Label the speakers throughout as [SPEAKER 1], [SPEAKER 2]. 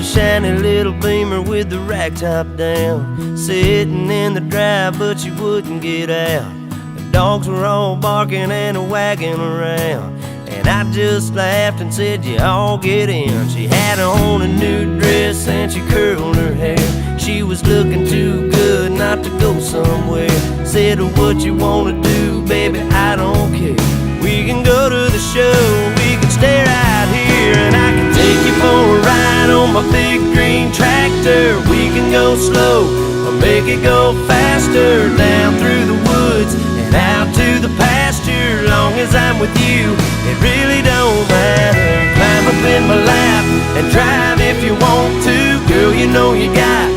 [SPEAKER 1] a shiny little Beamer with the rack top down, sitting in the drive, but she wouldn't get out. The dogs were all barking and wagging around, and I just laughed and said, you all get in. She had on a new dress and she curled her hair. She was looking too good not to go somewhere. Said, what you wanna do, baby, I don't care. We can go to the show, we can stay right here, and I can take you for a ride on my big green tractor. We can go slow or make it go faster, down through the woods and out to the pasture. Long as I'm with you, it really don't matter. Climb up in my lap and drive if you want to. Girl, you know you got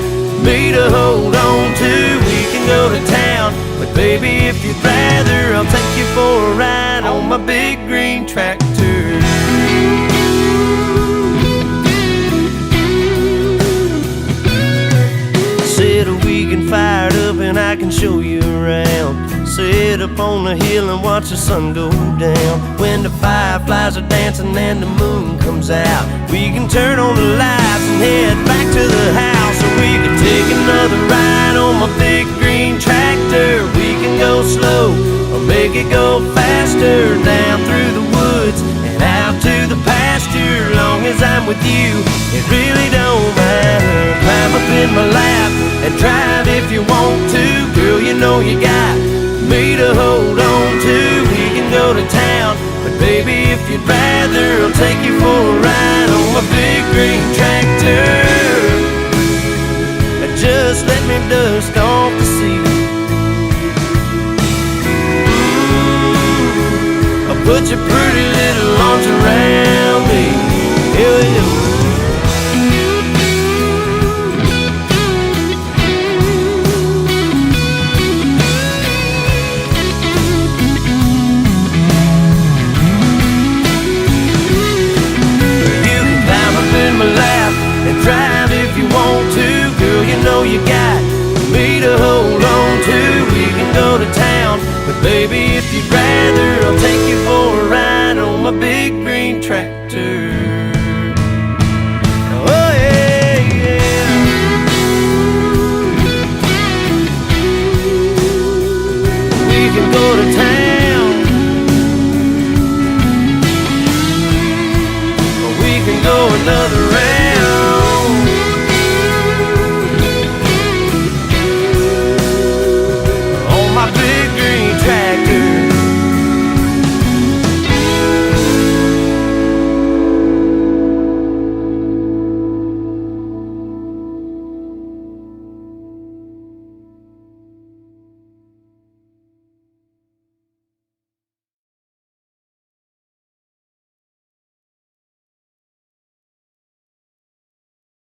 [SPEAKER 1] me to hold on to. We can go to town, but baby, if you'd rather, I'll take you for a ride on my big green tractor. Said we can fire it up and I can show you around. Sit up on the hill and watch the sun go down. When the fireflies are dancing and the moon comes out, we can turn on the lights and head back to the house. Or we could take another ride on my big green tractor. We can go slow or make it go faster, down through the woods and out to the pasture. Long as I'm with you, it really don't matter. Climb up in my lap and drive if you want to. Girl, you know you got me to hold on to. We can go to town, but baby, if you'd rather, I'll take you for a ride on my big green